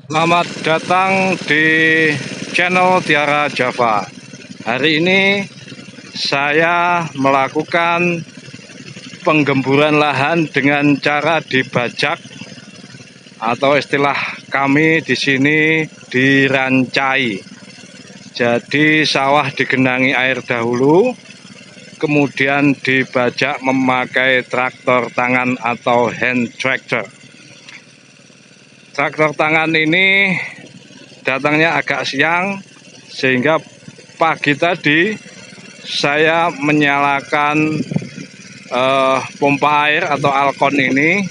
Selamat datang di channel Tiara Java. Hari ini saya melakukan penggemburan lahan dengan cara dibajak atau istilah kami di sini dirancai. Jadi sawah digenangi air dahulu, kemudian dibajak memakai traktor tangan atau hand tractor. Traktor tangan ini datangnya agak siang, sehingga pagi tadi saya menyalakan pompa air atau alkon ini,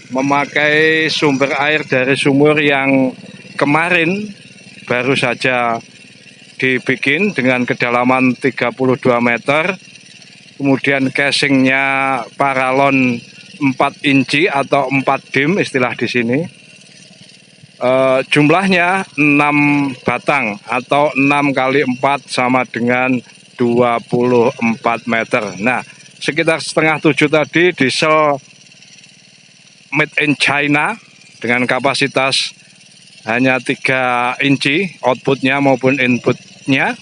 memakai sumber air dari sumur yang kemarin baru saja dibikin dengan kedalaman 32 meter. Kemudian casingnya paralon 4 inci atau 4 dim istilah di sini. Jumlahnya 6 batang atau 6 kali 4 sama dengan 24 meter. Nah, sekitar setengah 7 tadi diesel made in China dengan kapasitas hanya 3 inci outputnya maupun inputnya.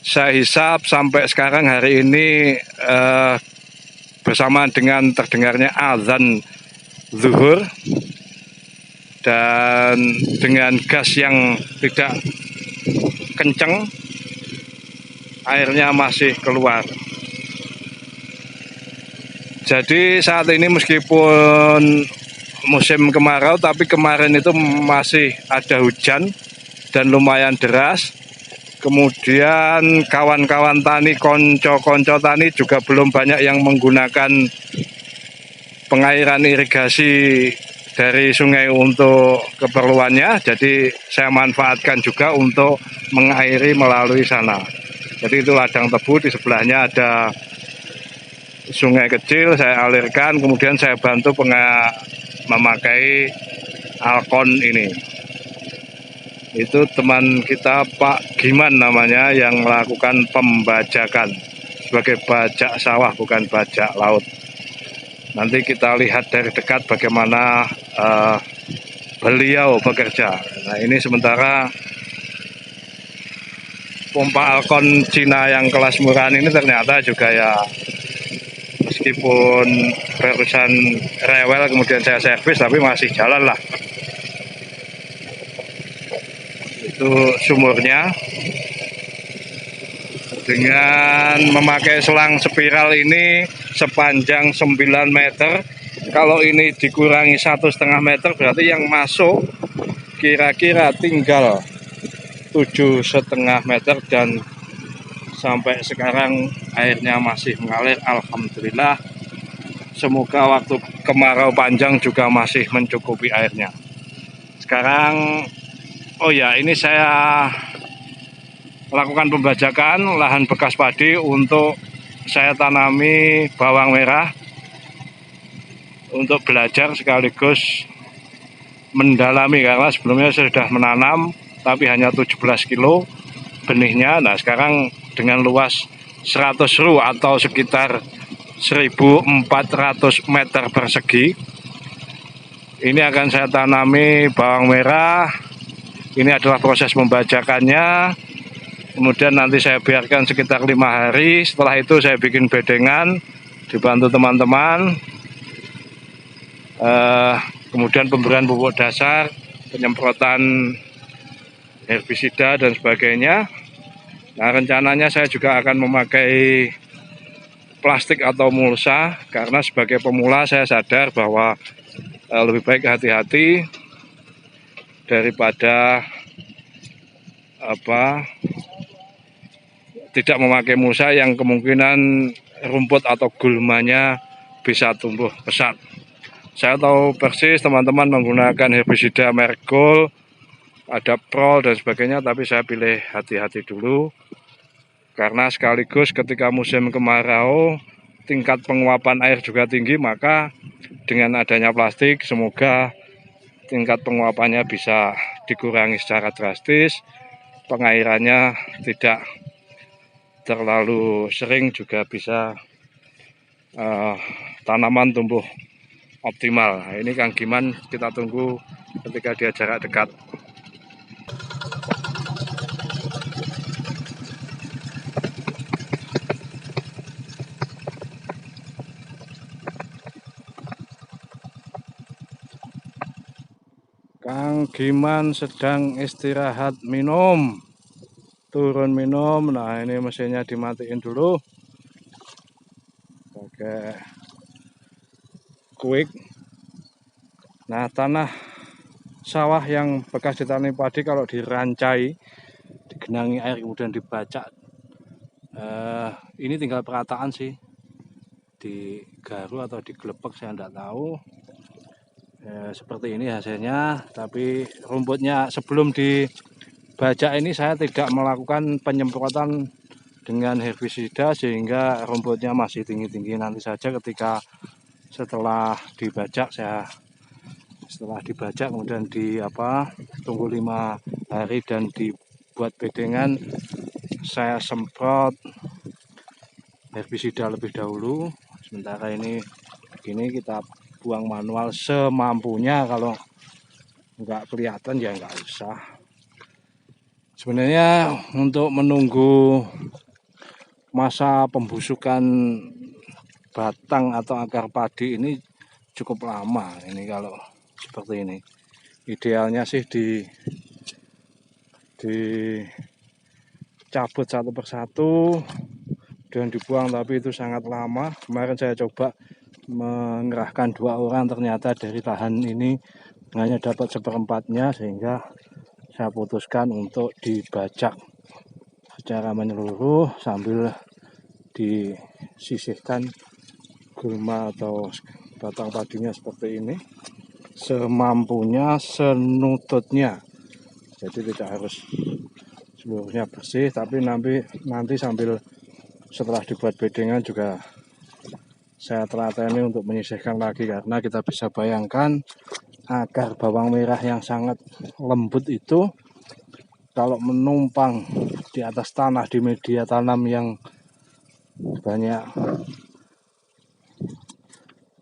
Saya hisap sampai sekarang hari ini bersamaan dengan terdengarnya azan zuhur dan dengan gas yang tidak kencang, airnya masih keluar. Jadi saat ini meskipun musim kemarau, tapi kemarin itu masih ada hujan dan lumayan deras. Kemudian kawan-kawan tani, konco-konco tani juga belum banyak yang menggunakan pengairan irigasi dari sungai untuk keperluannya. Jadi saya manfaatkan juga untuk mengairi melalui sana. Jadi itu ladang tebu, di sebelahnya ada sungai kecil, saya alirkan, kemudian saya bantu memakai alkon ini. Itu teman kita Pak Giman namanya yang melakukan pembajakan sebagai bajak sawah, bukan bajak laut. Nanti kita lihat dari dekat bagaimana beliau bekerja. Nah, ini sementara pompa alkon Cina yang kelas murahan ini ternyata juga ya, meskipun barusan rewel kemudian saya servis, tapi masih jalan lah. Itu sumurnya. Dengan memakai selang spiral ini sepanjang 9 meter. Kalau ini dikurangi 1,5 meter, berarti yang masuk kira-kira tinggal 7,5 meter, dan sampai sekarang airnya masih mengalir. Alhamdulillah, semoga waktu kemarau panjang juga masih mencukupi airnya. Sekarang, oh ya, ini saya melakukan pembajakan lahan bekas padi untuk saya tanami bawang merah, untuk belajar sekaligus mendalami, karena sebelumnya saya sudah menanam tapi hanya 17 kilo benihnya. Nah, sekarang dengan luas 100 ru atau sekitar 1.400 meter persegi, ini akan saya tanami bawang merah. Ini adalah proses pembajakannya. Kemudian nanti saya biarkan sekitar 5 hari. Setelah itu saya bikin bedengan, dibantu teman-teman. Kemudian pemberian pupuk dasar, penyemprotan herbisida dan sebagainya. Nah, rencananya saya juga akan memakai plastik atau mulsa, karena sebagai pemula saya sadar bahwa lebih baik hati-hati daripada tidak memakai mulsa yang kemungkinan rumput atau gulmanya bisa tumbuh pesat. Saya tahu persis teman-teman menggunakan herbisida merek Gold, ada Prol dan sebagainya, tapi saya pilih hati-hati dulu, karena sekaligus ketika musim kemarau tingkat penguapan air juga tinggi, maka dengan adanya plastik semoga tingkat penguapannya bisa dikurangi secara drastis, pengairannya tidak terlalu sering, juga bisa tanaman tumbuh optimal. Nah, ini Kang Giman kita tunggu ketika dia jarak dekat. Kang Giman sedang istirahat minum, turun minum. Nah, ini mesinnya dimatiin dulu pakai quick. Nah, tanah sawah yang bekas ditanami padi kalau dirancai, digenangi air kemudian dibacak, ini tinggal perataan sih, digaru atau digelepek saya tidak tahu. Seperti ini hasilnya, tapi rumputnya sebelum dibajak ini saya tidak melakukan penyemprotan dengan herbisida sehingga rumputnya masih tinggi-tinggi. Nanti saja ketika setelah dibajak kemudian tunggu 5 hari dan dibuat bedengan, saya semprot herbisida lebih dahulu. Sementara ini kita buang manual semampunya, kalau nggak kelihatan ya nggak usah. Sebenarnya untuk menunggu masa pembusukan batang atau akar padi ini cukup lama. Ini kalau seperti ini, idealnya sih dicabut satu persatu dan dibuang, tapi itu sangat lama. Kemarin saya coba mengerahkan 2 orang, ternyata dari lahan ini hanya dapat seperempatnya, sehingga saya putuskan untuk dibajak secara menyeluruh sambil disisihkan gulma atau batang padinya seperti ini, semampunya, senututnya. Jadi tidak harus seluruhnya bersih, tapi nanti sambil setelah dibuat bedengan juga saya telateni untuk menyisihkan lagi, karena kita bisa bayangkan akar bawang merah yang sangat lembut itu kalau menumpang di atas tanah di media tanam yang banyak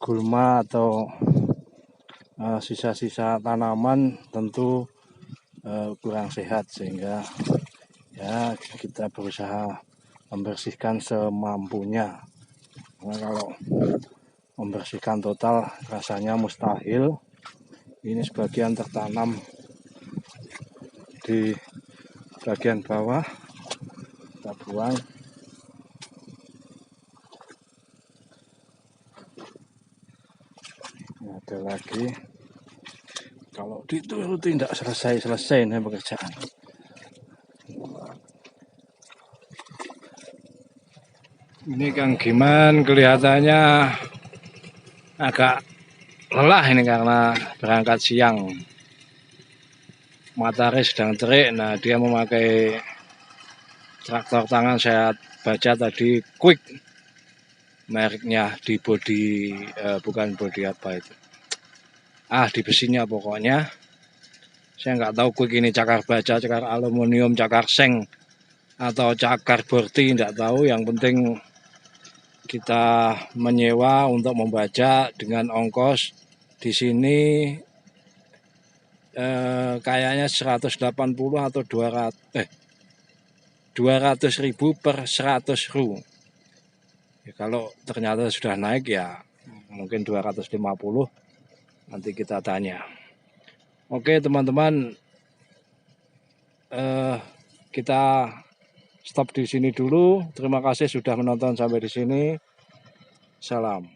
gulma atau sisa-sisa tanaman, tentu kurang sehat, sehingga ya kita berusaha membersihkan semampunya. Karena kalau membersihkan total rasanya mustahil. Ini sebagian tertanam di bagian bawah, kita buang. Ini ada lagi, kalau dituruti tidak selesai nih pekerjaan. Ini Kang Giman kelihatannya agak lelah ini karena berangkat siang. Matahari sedang terik. Nah, dia memakai traktor tangan, saya baca tadi Quick mereknya, di bodi bukan bodi apa itu, di besinya pokoknya. Saya nggak tahu Quick ini cakar baja, cakar aluminium, cakar seng, atau cakar borti, nggak tahu. Yang penting kita menyewa untuk membaca dengan ongkos di sini kayaknya 180 atau 200.000 per 100 ru. Ya, kalau ternyata sudah naik ya mungkin 250, nanti kita tanya. Oke teman-teman, kita stop di sini dulu. Terima kasih sudah menonton sampai di sini. Salam.